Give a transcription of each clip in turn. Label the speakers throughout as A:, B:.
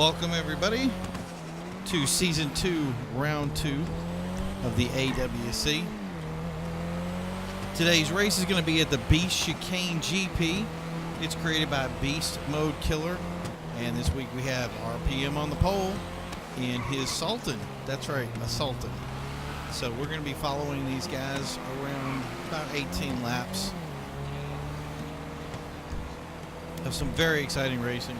A: Welcome everybody to Season 2, Round 2 of the AWC. Today's race is going to be at the CHiCaN GP. It's created by Beast Mode Killer. And this week we have RPM on the pole in his Sultan. That's right, a Sultan. So we're going to be following these guys around about 18 laps of some very exciting racing.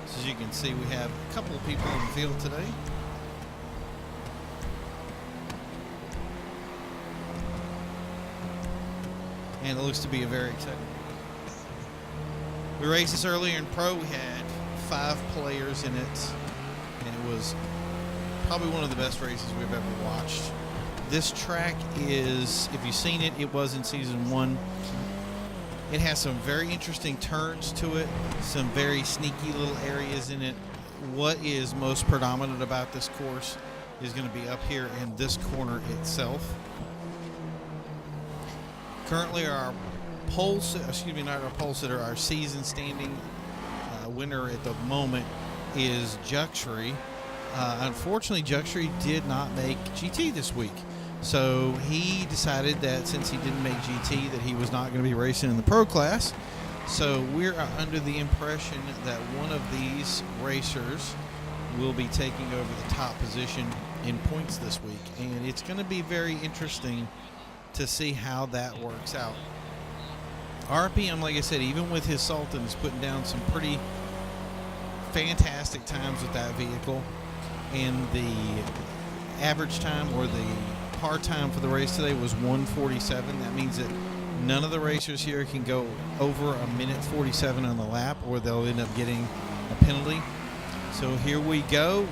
A: So as you can see, we have a couple of people in the field today. And it looks to be a very exciting race. We raced this earlier in Pro. We had 5 players in it, and it was probably one of the best races we've ever watched. This track is, if you've seen it, it was in Season 1. It has some very interesting turns to it, some very sneaky little areas in it. What is most predominant about this course is going to be up here in this corner itself. Currently our pole sitter, our season standing winner at the moment is Juxry. Unfortunately, Juxry did not make GT this week. So he decided that since he didn't make GT that he was not going to be racing in the pro class. So we're under the impression that one of these racers will be taking over the top position in points this week. And it's going to be very interesting to see how that works out. RPM, like I said, even with his Sultan, is putting down some pretty fantastic times with that vehicle. And the average time, or the par time for the race today, was 1:47. That means that none of the racers here can go over a minute 47 on the lap, or they'll end up getting a penalty. So here we go.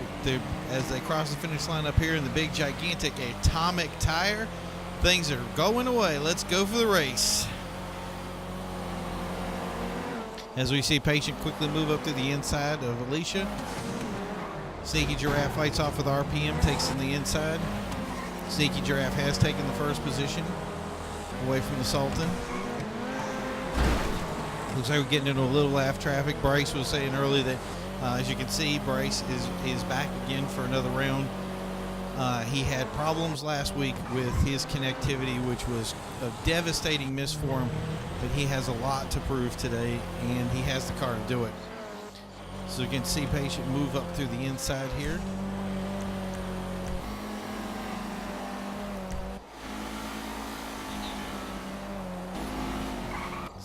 A: As they cross the finish line up here in the big gigantic atomic tire, things are going away. Let's go for the race. As we see Patient quickly move up to the inside of Alicia. Sneaky Gyraffe fights off with RPM, takes in the inside. Sneaky Gyraffe has taken the first position away from the Sultan. Looks like we're getting into a little laugh traffic. Bryce was saying earlier that, as you can see, Bryce is back again for another round. He had problems last week with his connectivity, which was a devastating miss for him, but he has a lot to prove today, and he has the car to do it. So you can see Patient move up through the inside here.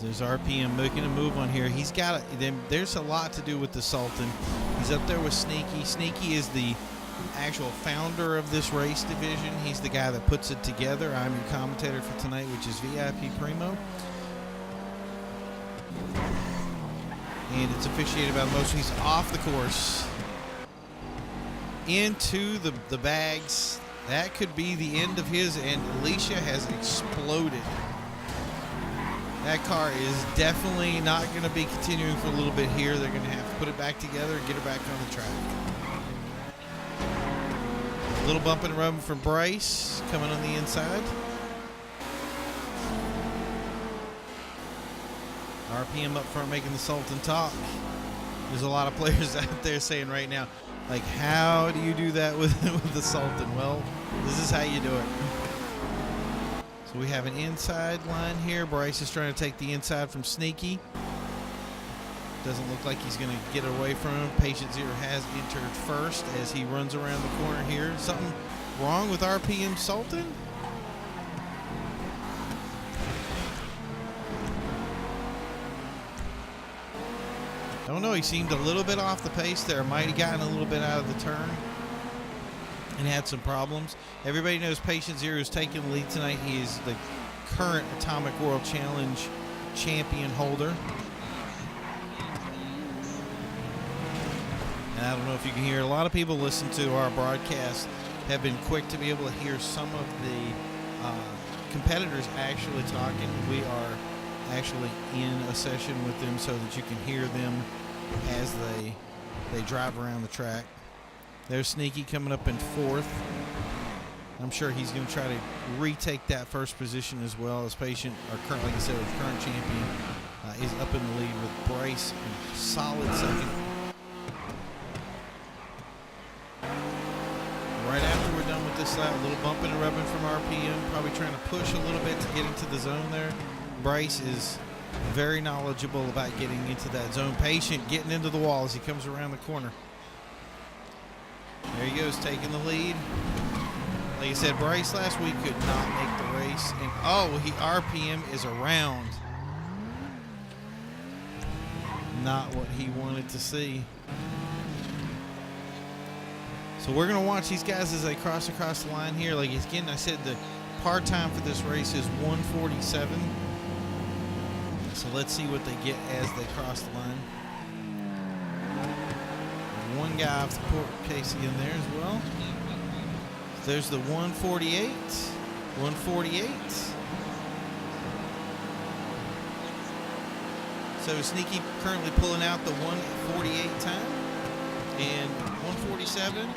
A: There's RPM making a move on here. He's got there's a lot to do with the Sultan. He's up there with Sneaky. Sneaky is the actual founder of this race division. He's the guy that puts it together. I'm your commentator for tonight, which is VIPPrimo. And it's officiated by most. He's off the course into the bags. That could be the end of his, and Alicia has exploded. That car is definitely not going to be continuing for a little bit here. They're going to have to put it back together and get her back on the track. A little bump and rub from Bryce coming on the inside. RPM up front making the Sultan talk. There's a lot of players out there saying right now, like, how do you do that with the Sultan? Well, this is how you do it. So we have an inside line here. Bryce is trying to take the inside from Sneaky. Doesn't look like he's going to get away from him. Patient Zero has entered first as he runs around the corner here. Something wrong with RPM Sultan? I don't know. He seemed a little bit off the pace there. Might have gotten a little bit out of the turn and had some problems. Everybody knows Patient Zero is taking the lead tonight. He is the current Atomic World Challenge champion holder. And I don't know if you can hear, a lot of people listen to our broadcast have been quick to be able to hear some of the competitors actually talking. We are actually in a session with them so that you can hear them as they drive around the track. There's Sneaky coming up in 4th. I'm sure he's going to try to retake that first position as well as Patient, or current, like I said, current champion, is up in the lead with Bryce in solid second. Right after we're done with this lap, a little bumping and rubbing from RPM, probably trying to push a little bit to get into the zone there. Bryce is very knowledgeable about getting into that zone. Patient, getting into the wall as he comes around the corner. There he goes, taking the lead. Like I said, Bryce last week could not make the race. And RPM is around. Not what he wanted to see. So we're going to watch these guys as they cross across the line here. Like again, I said the par time for this race is 147. So let's see what they get as they cross the line. One guy off the port, Casey, in there as well. There's the 148. 148. So Sneaki currently pulling out the 148 time. And 147.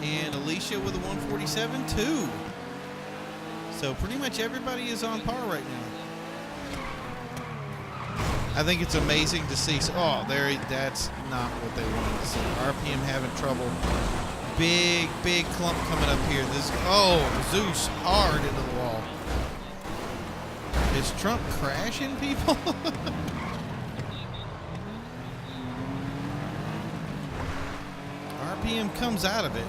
A: And Alicia with a 147 too. So pretty much everybody is on par right now. I think it's amazing to see. That's not what they wanted to see. RPM having trouble. Big clump coming up here. Zeus hard into the wall. Is Trump crashing people? RPM comes out of it.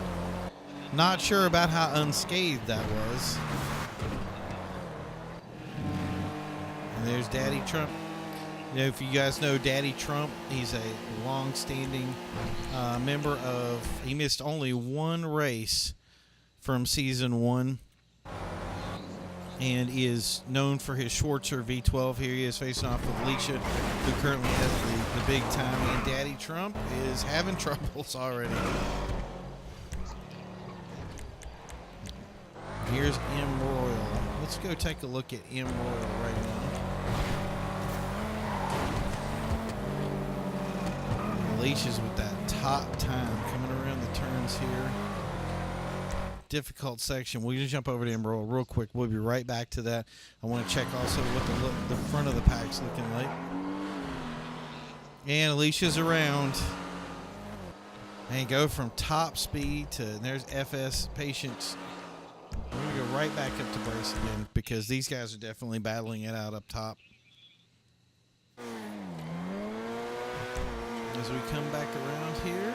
A: Not sure about how unscathed that was. And there's Daddy Trump. You know, if you guys know Daddy Trump, he's a long-standing member of. He missed only one race from season 1, and is known for his Schwarzer V12. Here he is facing off with Alicia, who currently has the big time. And Daddy Trump is having troubles already. Here's M Royal. Let's go take a look at M Royal right now. Alicia's with that top time coming around the turns here. Difficult section. We'll just jump over to Emerald real quick. We'll be right back to that. I want to check also what the front of the pack's looking like. And Alicia's around. And go from top speed to, there's FS Patience. We're going to go right back up to Bryce again because these guys are definitely battling it out up top. As we come back around here.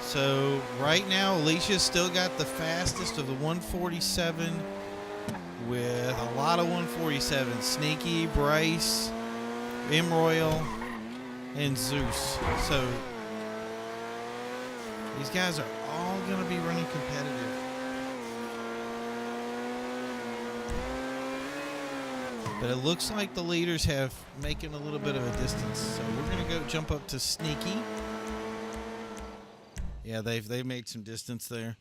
A: So right now, Alicia's still got the fastest of the 147 with a lot of 147. Sneaki, Bryce, M Royal, and Zeus. So these guys are all going to be running competitive. But it looks like the leaders have making a little bit of a distance. So we're going to go jump up to Sneaki. Yeah, they've made some distance there.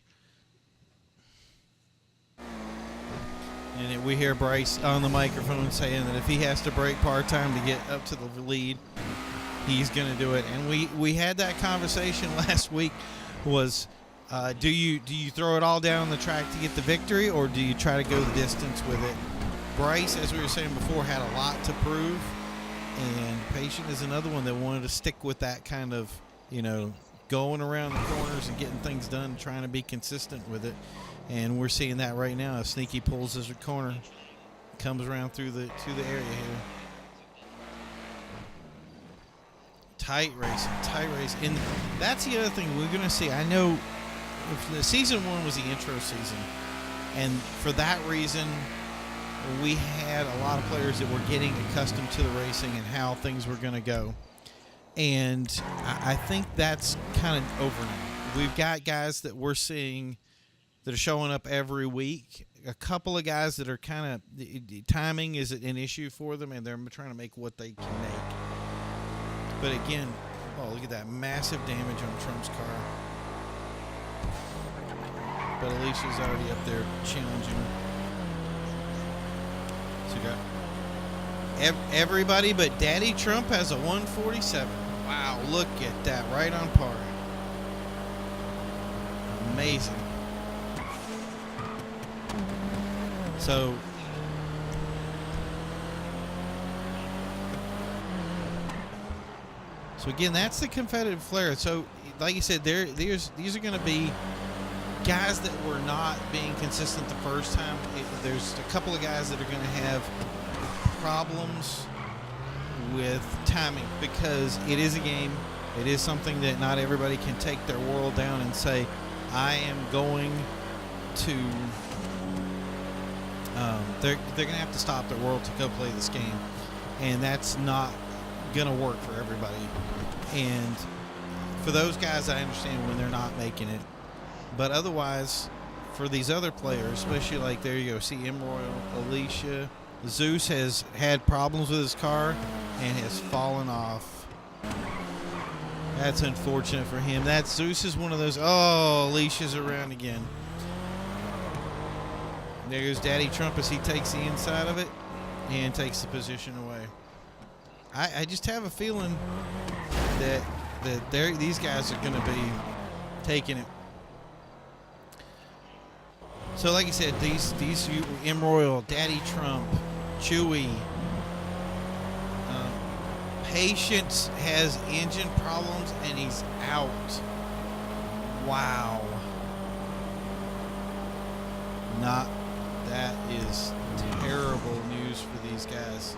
A: And we hear Bryce on the microphone saying that if he has to break part-time to get up to the lead, he's going to do it. And we had that conversation last week was, do you throw it all down the track to get the victory, or do you try to go the distance with it? Bryce, as we were saying before, had a lot to prove, and Patient is another one that wanted to stick with that kind of, going around the corners and getting things done, trying to be consistent with it. And we're seeing that right now as Sneaki pulls his corner, comes around through the area here. Tight race. And that's the other thing we're going to see. I know if the season 1 was the intro season, and for that reason, we had a lot of players that were getting accustomed to the racing and how things were going to go. And I think that's kind of over now. We've got guys that we're seeing that are showing up every week. A couple of guys that are kind of, timing is an issue for them, and they're trying to make what they can make. But again, look at that massive damage on Trump's car. But Alicia's already up there challenging. So we got everybody but Daddy Trump has a 147. Wow, look at that, right on par. Amazing. So So again, that's the competitive flair. So like you said, these are going to be guys that were not being consistent the first time. There's a couple of guys that are going to have problems with timing because it is a game. It is something that not everybody can take their world down and say, I am going to they're going to have to stop their world to go play this game, and that's not going to work for everybody. And for those guys, I understand when they're not making it, but otherwise for these other players, especially like there you go, see M Royal, Alicia, Zeus has had problems with his car and has fallen off. That's unfortunate for him. That Zeus is one of those. Oh, Alicia's around again. There goes Daddy Trump as he takes the inside of it and takes the position away. I just have a feeling that these guys are going to be taking it. So, like I said, these M Royal, Daddy Trump, Chewy. Patience has engine problems and he's out. Wow. That is terrible news for these guys.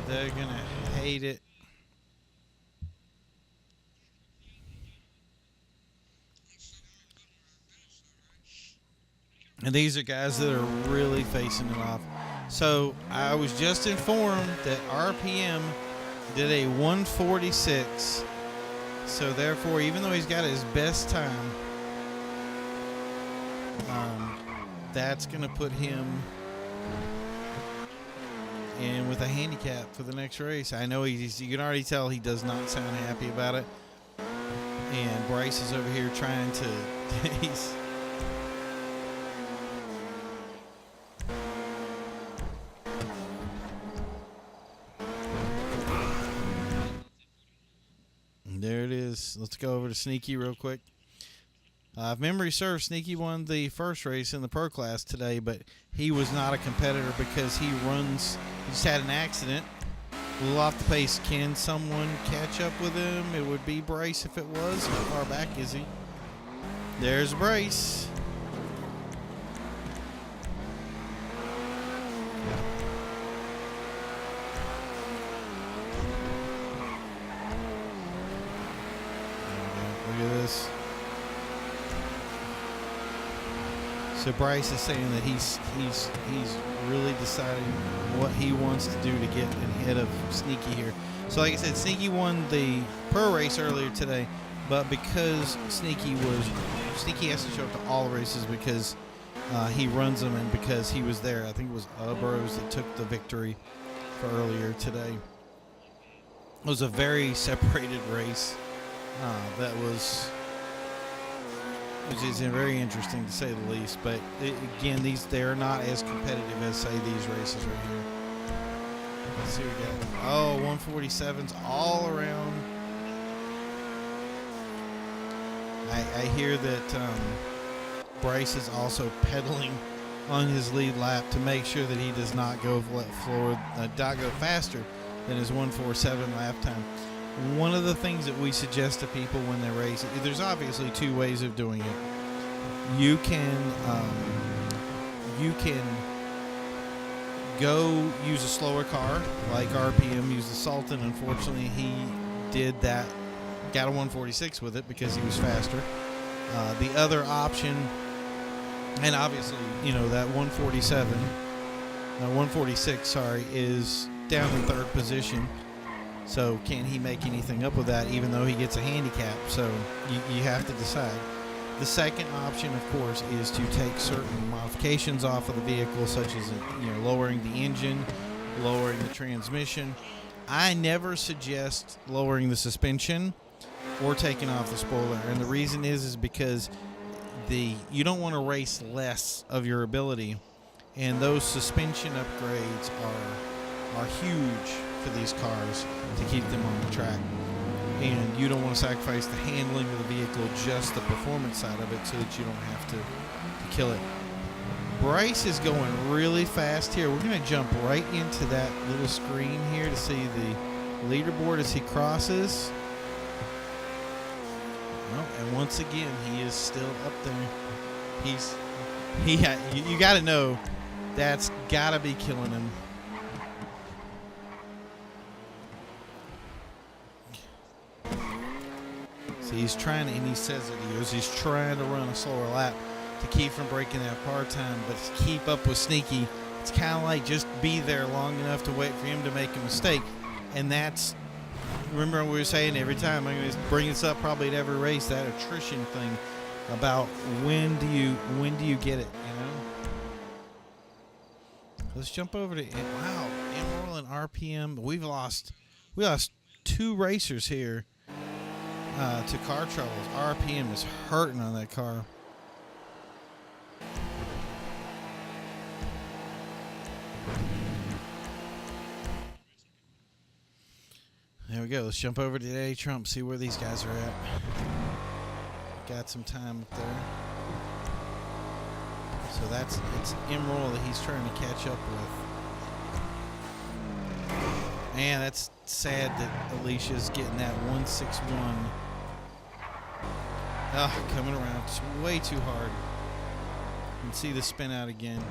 A: They're gonna hate it. And these are guys that are really facing it off. So I was just informed that RPM did a 146. So therefore, even though he's got his best time, that's going to put him in with a handicap for the next race. I know you can already tell he does not sound happy about it. And Bryce is over here trying to... There it is. Let's go over to Sneaki real quick. If memory serves, Sneaki won the first race in the Pro Class today, but he was not a competitor because he just had an accident. A little off the pace. Can someone catch up with him? It would be Bryce if it was. How far back is he? There's Bryce. Look at this. So Bryce is saying that he's really deciding what he wants to do to get ahead of Sneaki here. So like I said, Sneaki won the Pro race earlier today, but because Sneaki has to show up to all races because he runs them and because he was there. I think it was Bros that took the victory for earlier today. It was a very separated race. That was... which is very interesting to say the least, but again, they're not as competitive as say these races right here. Let's see what we got. 147s all around. I hear that Bryce is also pedaling on his lead lap to make sure that he does not go faster than his 147 lap time. One of the things that we suggest to people when they race, there's obviously two ways of doing it. You can go use a slower car, like RPM used the Sultan. Unfortunately, he did that, got a 146 with it because he was faster. The other option, and obviously, that 146, is down in third position. So can he make anything up with that, even though he gets a handicap? So you have to decide. The second option, of course, is to take certain modifications off of the vehicle, such as lowering the engine, lowering the transmission. I never suggest lowering the suspension or taking off the spoiler, and the reason is because you don't want to race less of your ability, and those suspension upgrades are huge for these cars to keep them on the track. And you don't want to sacrifice the handling of the vehicle, just the performance side of it, so that you don't have to kill it. Bryce is going really fast here. We're going to jump right into that little screen here to see the leaderboard as he crosses. Well, and once again, he is still up there. You got to know that's got to be killing him. So he's trying to, and he says it, he's trying to run a slower lap to keep from breaking that par time, but to keep up with Sneaky, it's kind of like just be there long enough to wait for him to make a mistake. And that's, remember we were saying every time, I'm going to bring this up probably at every race, that attrition thing about when do you get it, you know? Let's jump over to, wow, Emerald and RPM. We lost 2 racers here to car troubles. RPM is hurting on that car. There we go. Let's jump over to Eddie Trump, see where these guys are at. Got some time up there. So it's Emerald that he's trying to catch up with. Man, that's sad that Alicia's getting that 161. Oh, coming around. It's way too hard. You can see the spin out again.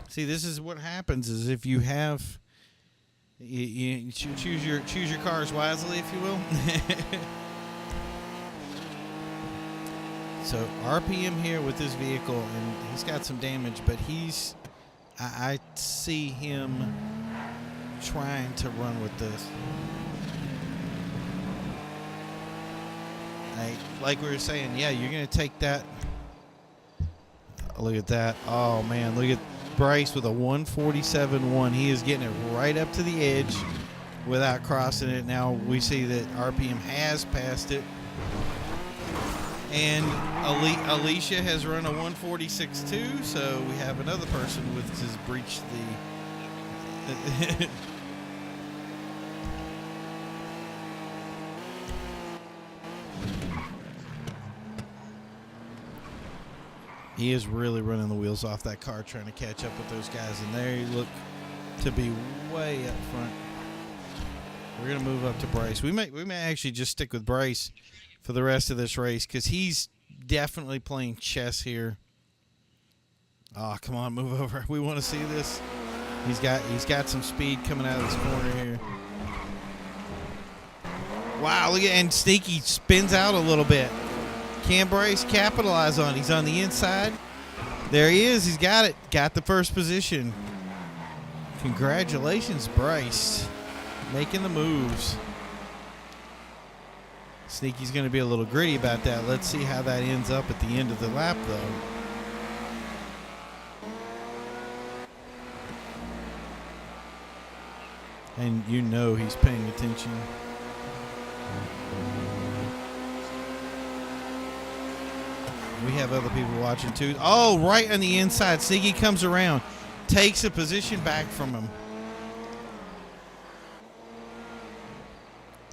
A: See, this is what happens is if you have you choose your cars wisely, if you will. So RPM here with this vehicle, and he's got some damage, but I see him trying to run with this. Like we were saying, yeah, you're going to take that. Look at that. Oh, man, look at Bryce with a 147.1. He is getting it right up to the edge without crossing it. Now we see that RPM has passed it. And Alicia has run a 146.2, so we have another person with has breached the. He is really running the wheels off that car, trying to catch up with those guys, and they look to be way up front. We're gonna move up to Bryce. We may actually just stick with Bryce for the rest of this race because he's definitely playing chess here. Oh, come on, move over. We want to see this. He's got some speed coming out of this corner here. Wow, look at, and Sneaky spins out a little bit. Can Bryce capitalize on it? He's on the inside. There he is. He's got it. Got the first position. Congratulations, Bryce. Making the moves. Sneaky's going to be a little gritty about that. Let's see how that ends up at the end of the lap, though. And you know he's paying attention. We have other people watching too. Oh, right on the inside. Sneaky comes around, takes a position back from him.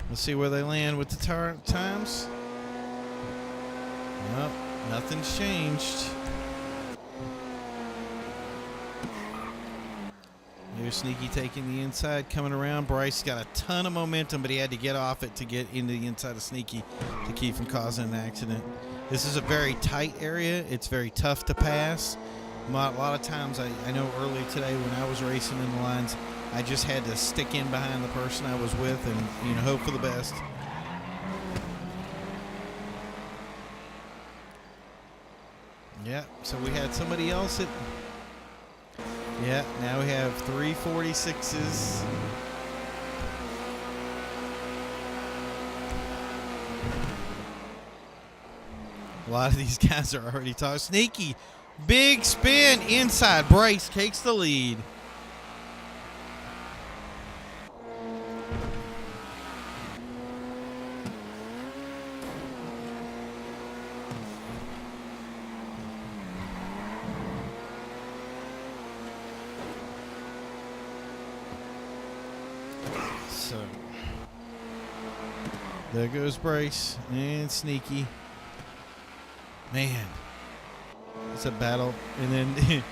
A: Let's see where they land with the times. Nope, nothing's changed. Here's Sneaky taking the inside, coming around. Bryce got a ton of momentum, but he had to get off it to get into the inside of Sneaky to keep from causing an accident. This is a very tight area. It's very tough to pass. A lot of times, I know early today when I was racing in the lines, I just had to stick in behind the person I was with and hope for the best. Yeah, so we had somebody else at. Yeah, now we have 346s. A lot of these guys are already talking. Sneaky, big spin inside. Bryce takes the lead. So there goes Bryce and Sneaky. Man, it's a battle. And then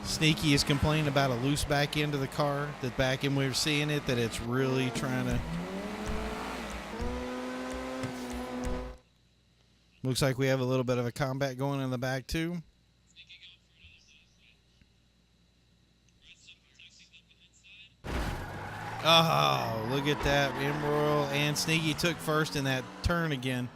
A: Sneaky is complaining about a loose back end of the car. That back end, we were seeing it, that it's really trying to Looks like we have a little bit of a combat going in the back, too. Oh, look at that. Emerald and Sneaky took first in that turn again.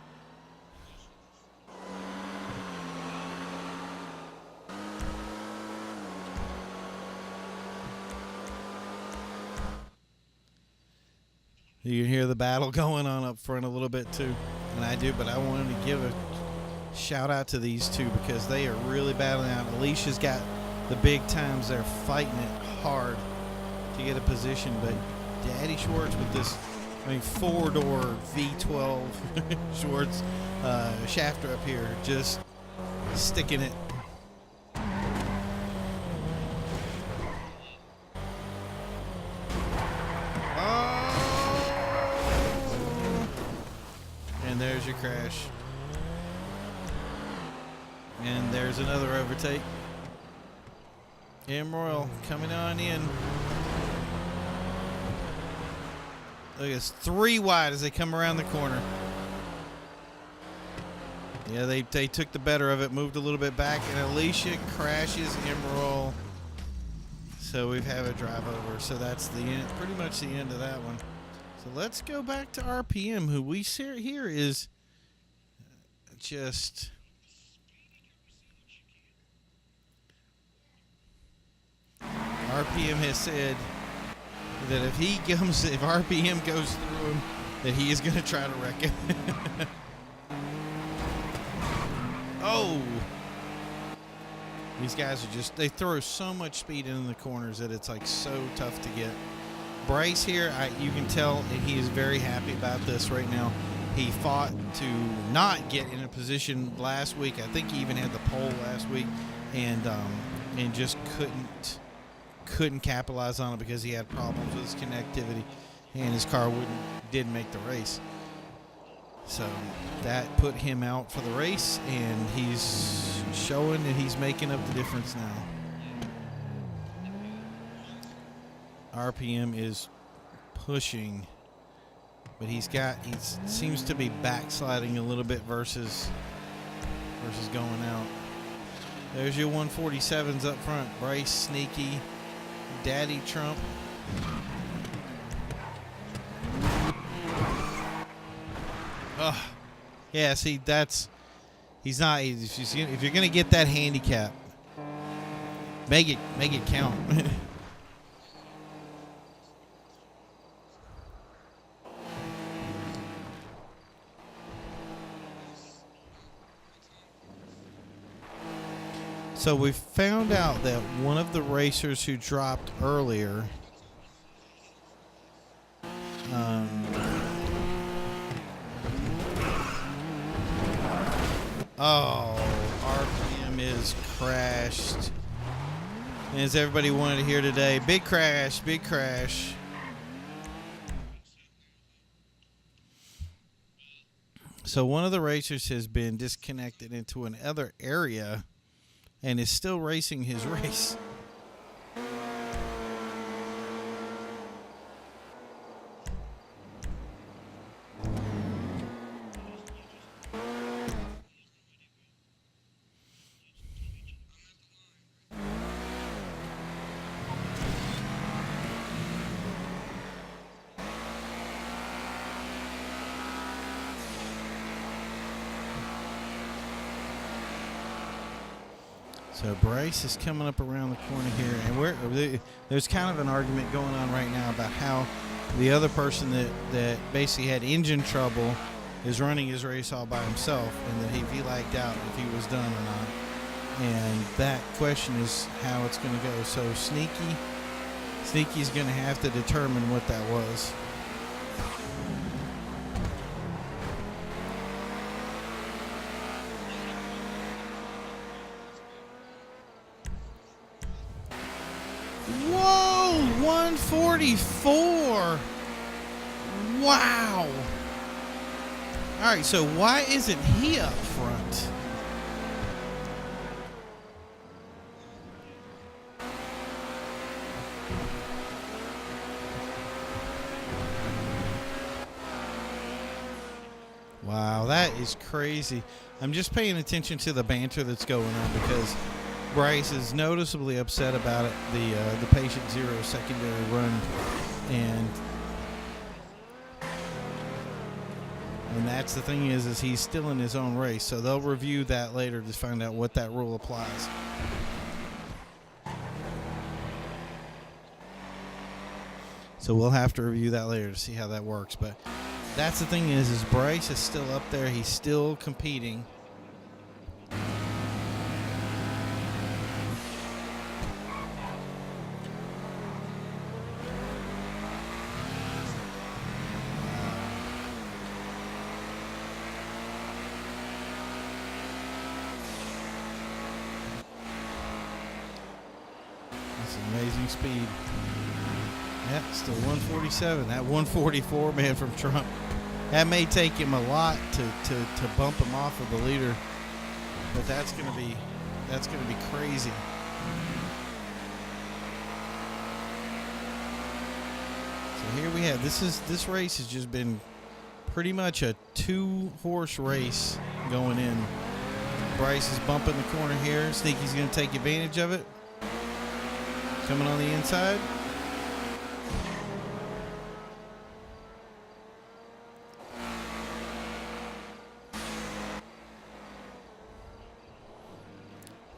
A: You can hear the battle going on up front a little bit too. And I do, but I wanted to give a shout out to these two because they are really battling out. Alicia's got the big times. They're fighting it hard to get a position, but Daddy Schwartz with this, I mean, 4-door V12 Schwartz shafter up here, just sticking it. And there's your crash. And there's another overtake. Emerald coming on in. Look, it's 3 wide as they come around the corner. Yeah, they took the better of it, moved a little bit back, and Alicia crashes Emerald. So we have a drive over. So that's the end, pretty much the end of that one. So let's go back to RPM, who we see here is just RPM has said that if RPM goes through him, that he is going to try to wreck it. Oh! These guys are just, they throw so much speed in the corners that it's like so tough to get. Bryce here, you can tell that he is very happy about this right now. He fought to not get in a position last week. I think he even had the pole last week, and just couldn't capitalize on it because he had problems with his connectivity, and his car didn't make the race. So that put him out for the race, and he's showing that he's making up the difference now. RPM is pushing, but he seems to be backsliding a little bit versus going out. There's your 147s up front. Bryce, Sneaky, Daddy Trump. Yeah, see, he's not, if you're going to get that handicap, make it count. So we found out that one of the racers who dropped earlier RPM is crashed. And as everybody wanted to hear today, big crash, big crash. So one of the racers has been disconnected into another area and is still racing his race. So Bryce is coming up around the corner here, and there's kind of an argument going on right now about how the other person that basically had engine trouble is running his race all by himself, and that if he lagged out, if he was done or not. And that question is how it's going to go. So Sneaky's going to have to determine what that was. Whoa, 144. Wow. All right, so why isn't he up front? Wow, that is crazy. I'm just paying attention to the banter that's going on because Bryce is noticeably upset about it, the patient zero secondary run, and that's the thing is he's still in his own race, so they'll review that later to find out what that rule applies. So we'll have to review that later to see how that works, but that's the thing is Bryce is still up there. He's still competing. That's amazing speed. Yeah, still 147. That 144 man from Trump. That may take him a lot to bump him off of the leader, but that's gonna be crazy. So here we have this race has just been pretty much a 2-horse race going in. Bryce is bumping the corner here. Sneaky's gonna take advantage of it. Coming on the inside.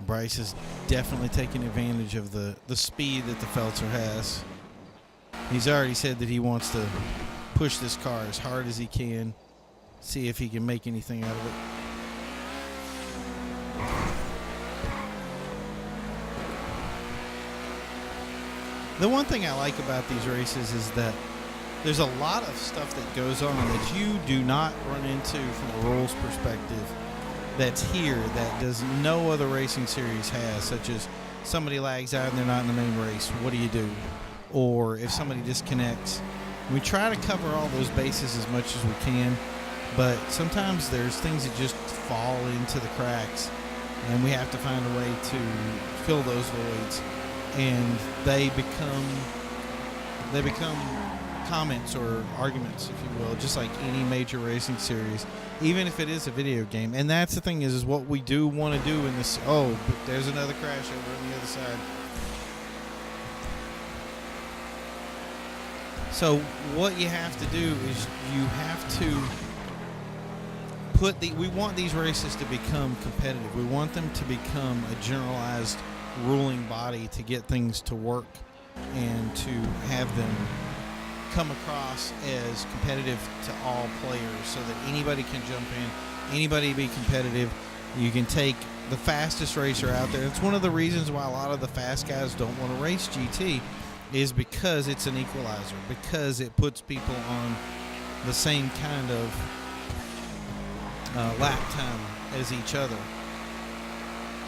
A: Bryce is definitely taking advantage of the speed that the Feltzer has. He's already said that he wants to push this car as hard as he can, see if he can make anything out of it. The one thing I like about these races is that there's a lot of stuff that goes on that you do not run into from a rules perspective that's here that does no other racing series has, such as somebody lags out and they're not in the main race. What do you do? Or if somebody disconnects. We try to cover all those bases as much as we can, but sometimes there's things that just fall into the cracks, and we have to find a way to fill those voids, and they become comments or arguments, if you will, just like any major racing series, even if it is a video game. And that's the thing is what we do want to do in this. Oh, but there's another crash over on the other side. So what you have to do is you have to we want these races to become competitive. We want them to become a generalized ruling body to get things to work and to have them come across as competitive to all players so that anybody can jump in, anybody be competitive. You can take the fastest racer out there. It's one of the reasons why a lot of the fast guys don't want to race GT is because it's an equalizer, because it puts people on the same kind of lap time as each other.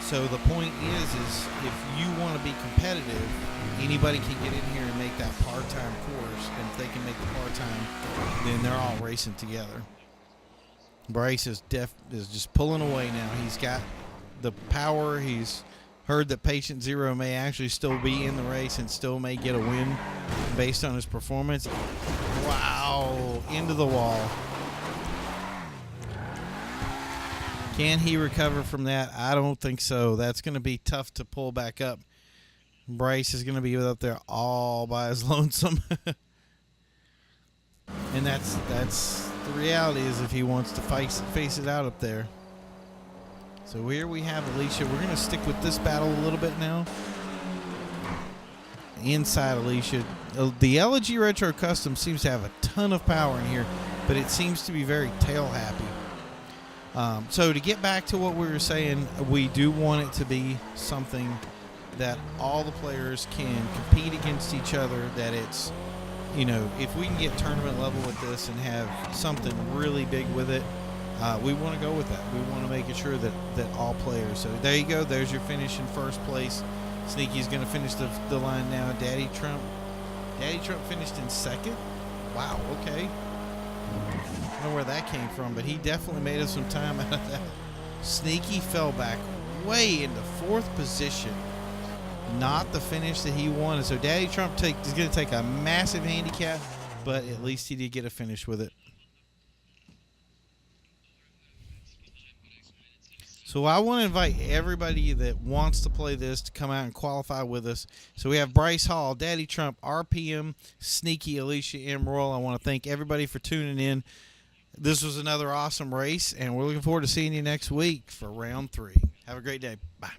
A: So the point is if you want to be competitive, anybody can get in here and make that part-time course, and if they can make the part-time, then they're all racing together. Bryce is just pulling away now. He's got the power. He's heard that Patient Zero may actually still be in the race and still may get a win based on his performance. Wow, into the wall. Can he recover from that? I don't think so. That's going to be tough to pull back up. Bryce is going to be up there all by his lonesome. And that's the reality is if he wants to face it out up there. So here we have Alicia. We're going to stick with this battle a little bit now. Inside Alicia. The LG Retro Custom seems to have a ton of power in here, but it seems to be very tail happy. So to get back to what we were saying, we do want it to be something that all the players can compete against each other, that it's, you know, if we can get tournament level with this and have something really big with it, we want to go with that. We want to make it sure that all players. So there you go. There's your finish in first place. Sneaky's going to finish the line now. Daddy Trump finished in second. Wow, okay. I don't know where that came from, but he definitely made us some time out of that. Sneaky fell back way into fourth position. Not the finish that he wanted. So Daddy Trump is going to take a massive handicap, but at least he did get a finish with it. So I want to invite everybody that wants to play this to come out and qualify with us. So we have Bryce Hall, Daddy Trump, RPM, Sneaky, Alicia Emerald. I want to thank everybody for tuning in. This was another awesome race, and we're looking forward to seeing you next week for round 3. Have a great day. Bye.